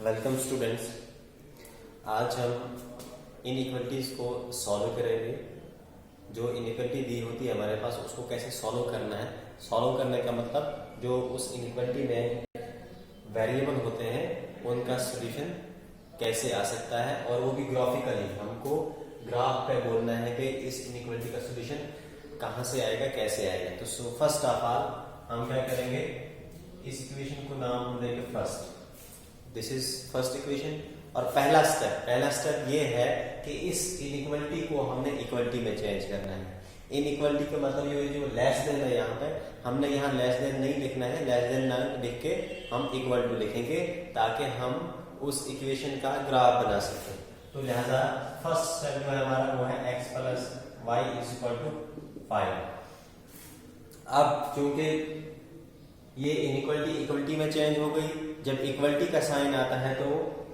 Welcome students. आज हम inequalities को सॉल्व करेंगे। जो इनइक्वलिटी दी होती है हमारे पास उसको कैसे सॉल्व करना है। सॉल्व करने का मतलब जो उस इनइक्वलिटी में वेरिएबल होते हैं उनका सॉल्यूशन कैसे आ सकता है, और वो भी ग्राफिकली। हमको ग्राफ पे बोलना है कि इस इनइक्वलिटी का सॉल्यूशन कहाँ से आएगा, कैसे आएगा। तो फर्स्ट ऑफ ऑल हम क्या करेंगे, इस इक्वेशन को नाम हम देंगे first. This is first equation. और पहला स्टेप ये है कि इस इनइक्वलिटी को हमने इक्वलिटी में चेंज करना है। इनइक्वलिटी का मतलब ये जो लेस देन है, यहाँ पे हमने यहाँ लेस देन नहीं लिखना है। लेस देन ना लिख के हम इक्वल टू लिखेंगे ताकि हम उस इक्वेशन का ग्राफ बना सकें। तो लिहाजा फर्स्ट स्टेप जो है हमारा वो है x plus y is equal to 5। अब चूंकि ये इनइक्वलिटी इक्वलिटी में चेंज हो गई, जब इक्वलिटी का साइन आता है तो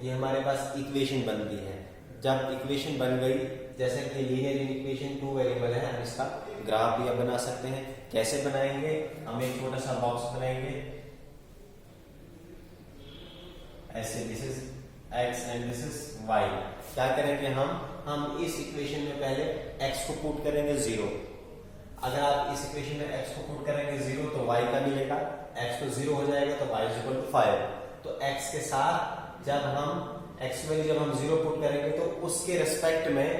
ये हमारे पास इक्वेशन बनती है। जब इक्वेशन बन गई, जैसे कि लीनियर इक्वेशन 2 वेरिएबल है, हम इसका ग्राफ भी बना सकते हैं। कैसे बनाएंगे, हम एक छोटा सा बॉक्स बनाएंगे ऐसे। This is x and this is y। क्या करेंगे, हम इस इक्वेशन में पहले x को पुट करेंगे 0। अगर आप इस इक्वेशन में x को पुट करेंगे 0 तो y का मिलेगा। x तो 0 हो जाएगा तो y इज इक्वल टू 5। तो x के साथ जब हम x वैल्यू जब हम 0 पुट करेंगे तो उसके रिस्पेक्ट में,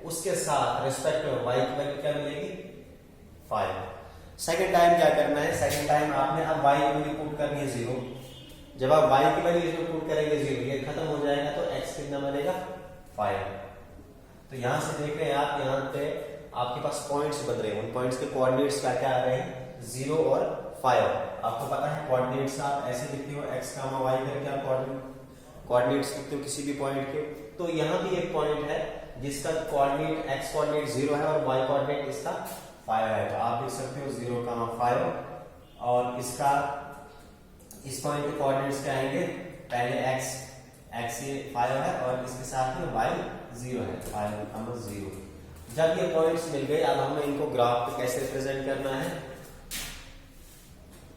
उसके साथ रिस्पेक्ट में y की वैल्यू क्या मिलेगी, 5। सेकंड टाइम क्या करना है, सेकंड टाइम आपने अब y की वैल्यू पुट करनी है 0। जब आप y की वैल्यू पुट करेंगे 0, ये खत्म हो जाएगा तो x कितना बनेगा, 5। तो यहां से देख रहे हैं आप, यहाँ पे आपके पास पॉइंट्स बन रहे हैं। उन पॉइंट्स के कोऑर्डिनेट्स क्या क्या आ रहे हैं, 0 और 5। आपको पता है कोऑर्डिनेट्स आप ऐसे लिखते हो x, y करके आप कोऑर्डिनेट्स लिखते हो किसी भी पॉइंट के। तो यहाँ भी एक पॉइंट है जिसका कोऑर्डिनेट x कोऑर्डिनेट 0 है और y कोऑर्डिनेट इसका 5 है। तो आप लिख सकते हो 0, 5। और इसका इस पॉइंट के कोऑर्डिनेट्स क्या आएंगे, पहले x ये 5 है और इसके साथ में y 0 है, 5, 0। जब ये पॉइंट्स मिल गए, अब हमें इनको ग्राफ पे कैसे रिप्रेजेंट करना है।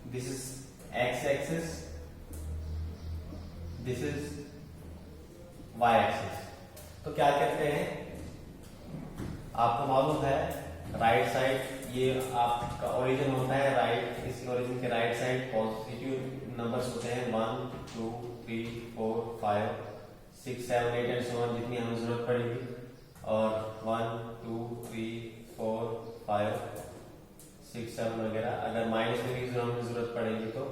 This is x axis, this is y axis. तो क्या कहते हैं, आपको मालूम है राइट साइड ये आपका ओरिजिन होता है, राइट, इस ओरिजिन के राइट साइड पॉजिटिव नंबर्स होते हैं 1, 2, 3, 4, 5, 6, 7, 8 एंड सो ऑन, जितनी हमें जरूरत पड़ेगी। और 1, 2, 3, 4, 5, 6, 7 वगैरह। अगर माइनस में भी हमें जरूरत पड़ेगी तो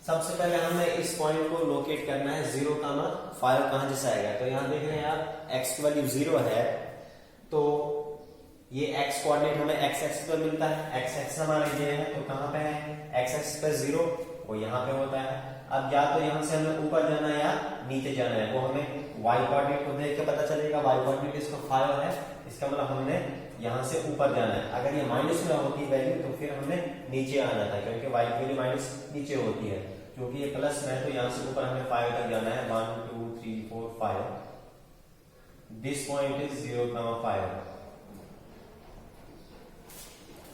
सबसे पहले हमें इस पॉइंट को लोकेट करना है। 0, 5 कहां से आएगा, तो यहां देख रहे हैं आप x की वैल्यू 0 है तो ये x कोऑर्डिनेट हमें x एक्सिस पर मिलता है। x एक्सिस हमारा ये है तो कहां पे है, x एक्सिस पर 0 वो यहां पे होता है। अब या तो यहां से हमें ऊपर जाना है या नीचे जाना है, वो हमें y कोऑर्डिनेट को देख के पता चलेगा। y कोऑर्डिनेट इसको 5 है, इसका मतलब हमने यहां से ऊपर जाना है। अगर ये माइनस में होती वैल्यू तो फिर हमें नीचे आना था, क्योंकि y की वैल्यू माइनस नीचे होती है। क्योंकि ये प्लस में है तो यहां से ऊपर हमें 5 तक जाना है। 1, 2, 3, 4, 5। This point is 0, 5।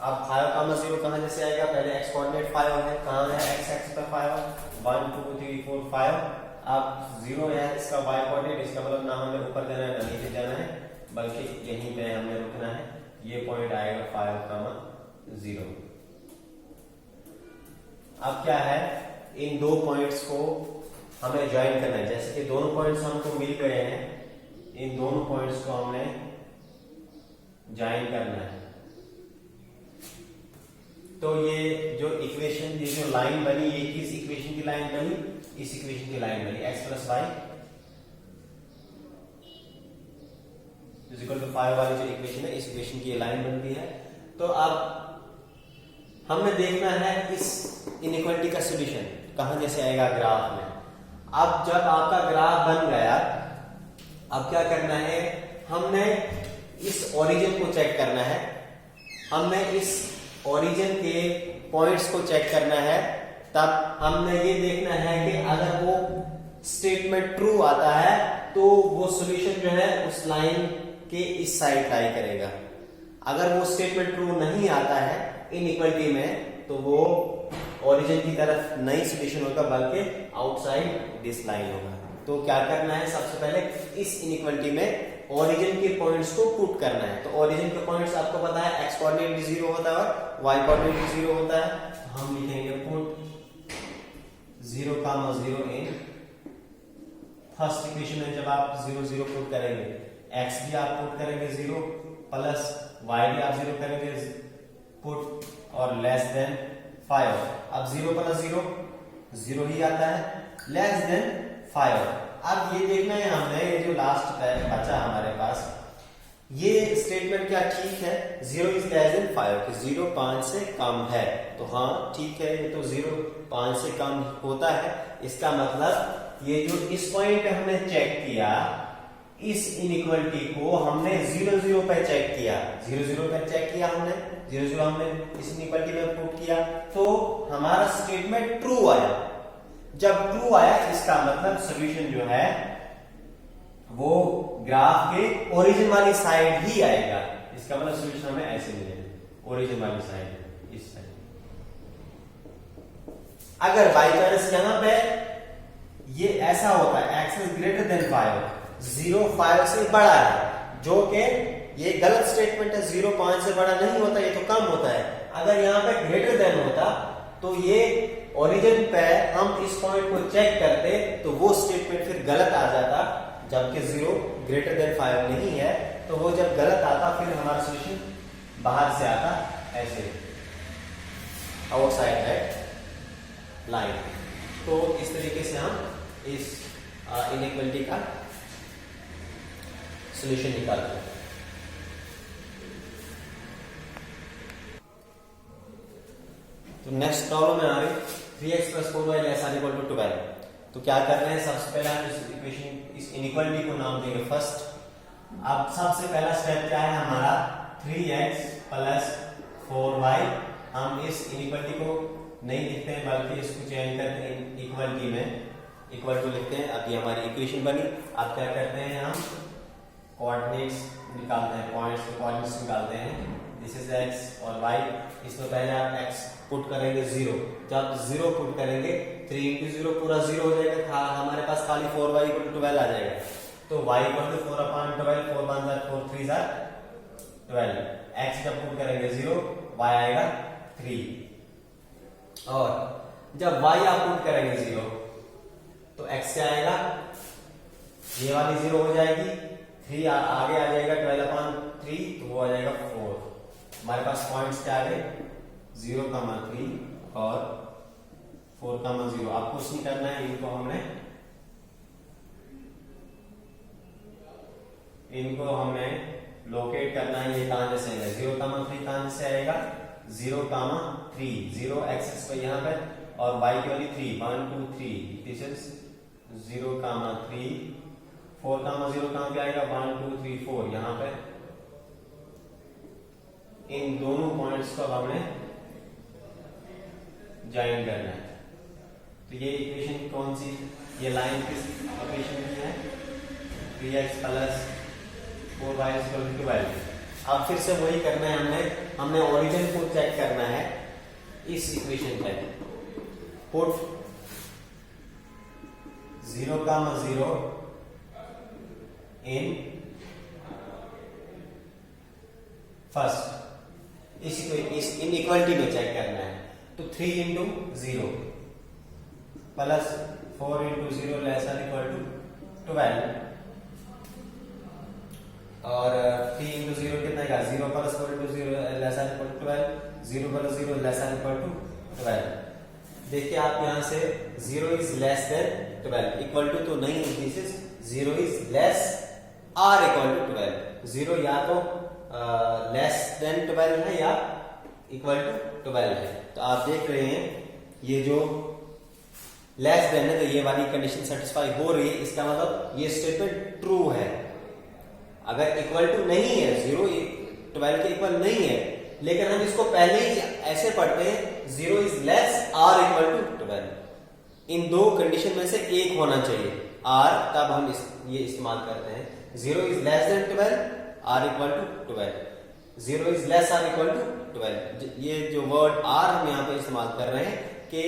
अब 5, 0 कहां जैसे आएगा, पहले x कोऑर्डिनेट 5 है, कहां है, x एक्सिस पर 5, 1, 2, 3, 4, 5। अब 0 है इसका y कोऑर्डिनेट, इसका मतलब ना हमें ऊपर जाना है ना नीचे जाना है, बल्कि यहीं पे हमें रुकना है। ये पॉइंट आएगा 5, 0। अब क्या है, इन दो पॉइंट्स को हमें ज्वाइन करना है। जैसे कि दोनों पॉइंट्स हमको मिल गए हैं, इन दोनों पॉइंट्स को हमने ज्वाइन करना है। तो ये जो इक्वेशन, ये जो लाइन बनी, ये किस इक्वेशन की लाइन बनी, इस इक्वेशन की लाइन बनी। x plus y is equal to 5 वाली जो इक्वेशन है, इस इक्वेशन की ये लाइन बनती है। तो अब हमने देखना है इस इनइक्वालिटी का सॉल्यूशन कहां जैसे आएगा, ग्राफ में। अब जब आपका ग्राफ बन गया, अब क्या करना है, हमने इस ओरिजिन को चेक करना है। हमने इस ओरिजिन के पॉइंट्स को चेक करना है। तब हमने ये देखना है कि अगर वो स्टेटमेंट ट्रू आता है तो वो सॉल्यूशन जो है उस लाइन के इस साइड लाई करेगा। अगर वो स्टेटमेंट ट्रू नहीं आता है इनइक्वालिटी में तो वो ओरिजिन की तरफ नहीं सोल्यूशन होगा बल्कि आउटसाइड दिस लाइन होगा। तो क्या करना है, सबसे पहले इस इनइक्वालिटी में ओरिजिन के पॉइंट्स को पुट करना है। तो ओरिजिन के पॉइंट्स आपको पता है एक्स कोऑर्डिनेट भी 0 होता है और वाई कोऑर्डिनेट भी 0 होता है। तो हम लिखेंगे पुट 0, 0 इन फर्स्ट इक्वेशन में जब आप 0, 0 पुट करेंगे, x भी आप पुट करेंगे 0 प्लस y भी आप 0 करेंगे पुट और लेस देन 5। अब 0 प्लस 0 0 ही आता है, लेस देन 5। अब ये देखना है हमने, ये जो लास्ट बचा हमारे पास, ये स्टेटमेंट क्या ठीक है, 0 इज लेस देन 5 कि 0 5 से कम है। तो हाँ ठीक है, ये तो 0 5 से कम होता है। इसका मतलब ये जो इस पॉइंट पे हमने चेक किया, इस इनइक्वालिटी को हमने 0, 0 पे चेक किया, 0, 0 पे चेक किया हमने, 0, 0 हमने इस इनइक्वालिटी में पुट किया, तो हमारा स्टेटमेंट ट्रू आया। जब ट्रू आया इसका मतलब सॉल्यूशन जो है वो ग्राफ के ओरिजिन वाली साइड ही आएगा। इसका मतलब सॉल्यूशन हमें ऐसे मिलेगा, ओरिजिन वाली साइड, इस साइड। अगर बाई चांस यहां पे ये ऐसा होता है x इज ग्रेटर देन 5, 0 5 से बड़ा है, जो कि ये गलत स्टेटमेंट है, 0 5 से बड़ा नहीं होता, ये तो कम होता है। अगर यहाँ पे ग्रेटर देन होता तो ये ओरिजिन पे हम इस पॉइंट को चेक करते तो वो स्टेटमेंट फिर गलत आ जाता, जबकि 0 ग्रेटर देन 5 नहीं है। तो वो जब गलत आता फिर हमारा सॉल्यूशन बाहर से आता ऐसे, आउटसाइड दैट लाइन। तो इस तरीके से हम इस इनइक्वालिटी का सॉल्यूशन निकालते हैं। तो नेक्स्ट प्रॉब्लम में आ रही 3x + 4y ≤ 12। तो क्या कर रहे हैं, सबसे पहले हम इस इक्वेशन, इस इनइक्वालिटी को नाम देंगे फर्स्ट। अब सबसे पहला स्टेप क्या है हमारा, 3x + 4y। हम इस इनइक्वालिटी को नहीं लिखते हैं बल्कि इसको चेंज करते हैं इक्वालिटी में, इक्वल टू लिखते हैं। अब ये हमारी इक्वेशन बनी। अब क्या करते हैं, हम कोऑर्डिनेट्स निकालते हैं, पॉइंट्स के कोऑर्डिनेट्स निकालते हैं। दिस इज x और y। इसमें पहले आप x पुट करेंगे 0। जब 0 पुट करेंगे 3 × 0 पूरा 0 हो जाएगा, हमारे पास खाली 4y = 12 आ जाएगा। तो y = 4/12, 4 1 4 3 12। x जब पुट करेंगे 0, y आएगा 3। और जब y आप पुट करेंगे 0 तो x क्या आएगा, ये वाली 0 हो जाएगी, 3 आगे आ जाएगा 12/3, तो वो आ जाएगा 4। हमारे पास पॉइंट्स क्या आ गए, 0, 3 और 4, 0। आप कुछ नहीं करना है, इनको हमने लोकेट करना है। ये कहां से आएगा, 0, 3 कहां से आएगा, 0, 3, 0 एक्सिस पे यहाँ पे, और y की वैल्यू 3, 1 2 3, दिस इज 0, 3, 4, 0 कहां पे आएगा, 1 2 3 4 यहाँ पे। इन दोनों पॉइंट्स को हमने ज्वाइन करना है। तो ये इक्वेशन कौन सी, ये लाइन किस इक्वेशन की है, 3x + 4y = 12। अब फिर से वही करना है, हमने ओरिजिन को चेक करना है इस इक्वेशन पे। पुट 0, 0 इन फर्स्ट, इस इनइक्वालिटी में चेक करना है। तो 3 × 0 प्लस 4 × 0 ≤ 12, और 3 × 0 कितना आएगा, 0 + 4 × 0 ≤ 12, 0 + 0 ≤ 12। देखिए आप यहां से 0 is less than 12, equal to तो नहीं, this is 0 is less or equal to 12। 0 या तो लेस देन 12 है या इक्वल टू 12 है। तो आप देख रहे हैं ये जो लेस देन है, तो ये वाली कंडीशन सेटिस्फाई हो रही है, इसका मतलब ये स्टेटमेंट ट्रू है। अगर इक्वल टू नहीं है, 0 12 के इक्वल नहीं है, लेकिन हम इसको पहले ही ऐसे पढ़ते हैं, 0 is less or equal to 12। इन दो कंडीशन में से एक होना चाहिए आर, तब हम ये इस्तेमाल करते हैं। 0 is less than 12, or equal to 12, 0 is less or equal to 12। ये जो वर्ड आर हम यहाँ पे इस्तेमाल कर रहे हैं, कि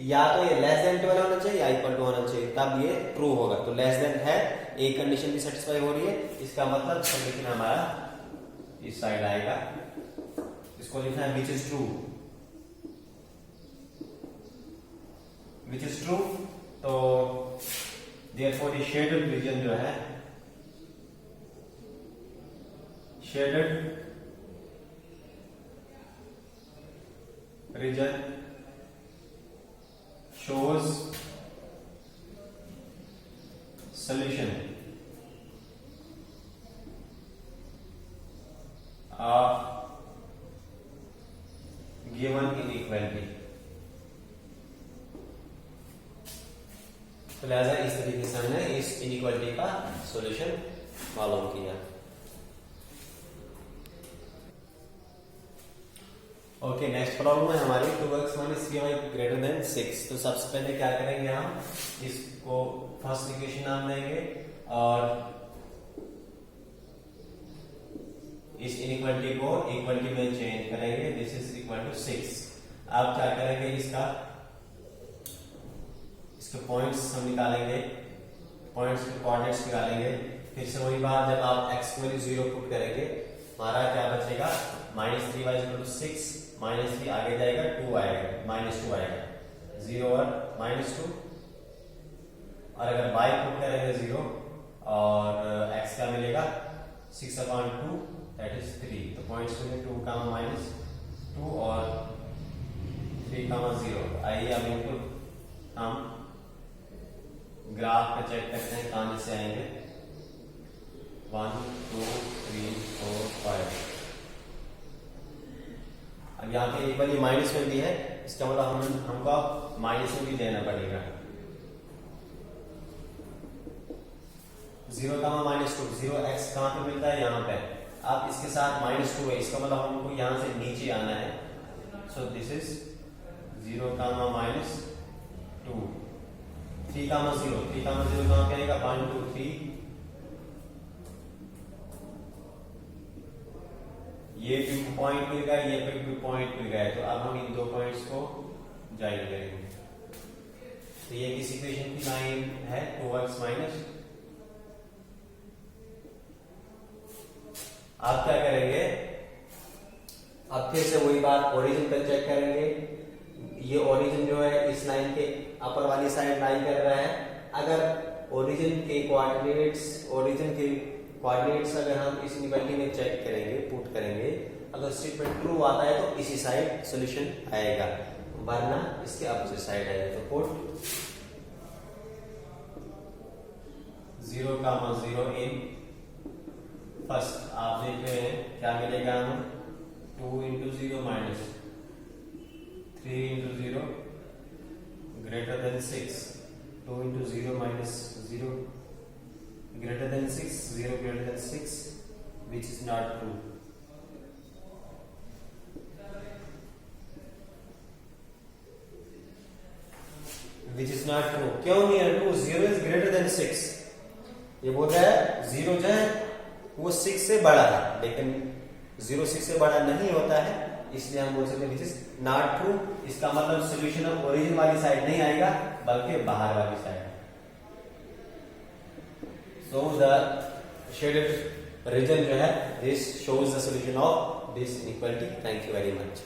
या तो ये लेस देन 12 होना चाहिए या इक्वल टू होना चाहिए, तब ये ट्रू होगा। तो लेस देन है, एक कंडीशन भी सेटिस्फाई हो रही है, इसका मतलब सॉल्यूशन हमारा इस साइड आएगा। इसको लिखना है which is true, which is true. तो देयरफॉर ये शेडेड रीजन जो है, shaded region shows solution of given inequality। तो लिहाजा इस तरीके से हमने इस इनइक्वालिटी का सॉल्यूशन मालूम किया। ओके, नेक्स्ट प्रॉब्लम है हमारी 2x - 3y ग्रेटर देन 6। तो सबसे पहले क्या करेंगे, हम इसको फर्स्ट इक्वेशन नाम देंगे और इस इनइक्वालिटी को इक्वालिटी में चेंज करेंगे। This is equal to 6। अब क्या करेंगे, इसके पॉइंट्स हम निकालेंगे, पॉइंट्स के कोऑर्डिनेट्स निकालेंगे। फिर से वही बात, जब आप x को 0 पुट करेंगे, हमारा क्या बचेगा, -3y = 6, -3 आगे जाएगा, 2 आएगा, -2 आएगा, 0 और -2। और अगर y पुट करेंगे 0 और x का मिलेगा 6/2 दैट इज 3। तो पॉइंट्स में 2, -2 और 3, 0। आइए अब इनको हम ग्राफ पे चेक करते हैं कहां से आएंगे। 1 2 3 4 5। अब यहाँ पे एक बार ये माइनस में भी है, इसका मतलब हमको माइनस में भी देना पड़ेगा। 0, -2, 0x कहाँ पे मिलता है, यहाँ पे। अब इसके साथ -2 है, इसका मतलब हमको यहाँ से नीचे आना है। सो दिस इज 0, -2, 3, 0, 3, 0 कहाँ पे आएगा, 1 2 3। ये भी पॉइंट मिल गया, ये पे भी पॉइंट मिल गया। तो अब हम इन दो पॉइंट्स को ज्वाइन करेंगे। तो ये किस इक्वेशन की लाइन है, 2x माइनस। आप क्या करेंगे, अब फिर से वही बात, ओरिजिन पर चेक करेंगे। ये ओरिजिन जो है इस लाइन के अपर वाली साइड लाई कर रहा है। अगर ओरिजिन के कोऑर्डिनेट्स अगर हम इस इनइक्वालिटी में चेक करेंगे, पुट करेंगे, अगर स्टेटमेंट ट्रू आता है तो इसी साइड सॉल्यूशन आएगा, वरना इसके अपोजिट साइड आएगा। तो पुट 0, 0 इन फर्स्ट। आप देख रहे हैं क्या मिलेगा हमें, 2 × 0 - 3 × 0 greater than 6, 2 × 0 - 0 greater than 6, 0 greater than 6, which is not true। which is not true, क्यों नहीं है true, 0 is greater than 6। ये बोल रहा है 0 जो है वो 6 से बड़ा है, लेकिन 0 6 से बड़ा नहीं होता है, इसलिए हम बोल सकते हैं which is not true। इसका मतलब सोल्यूशन ओरिजिन वाली साइड नहीं आएगा, बल्कि बाहर वाली side. So the shaded region जो है, this shows the solution of this inequality। Thank you very much।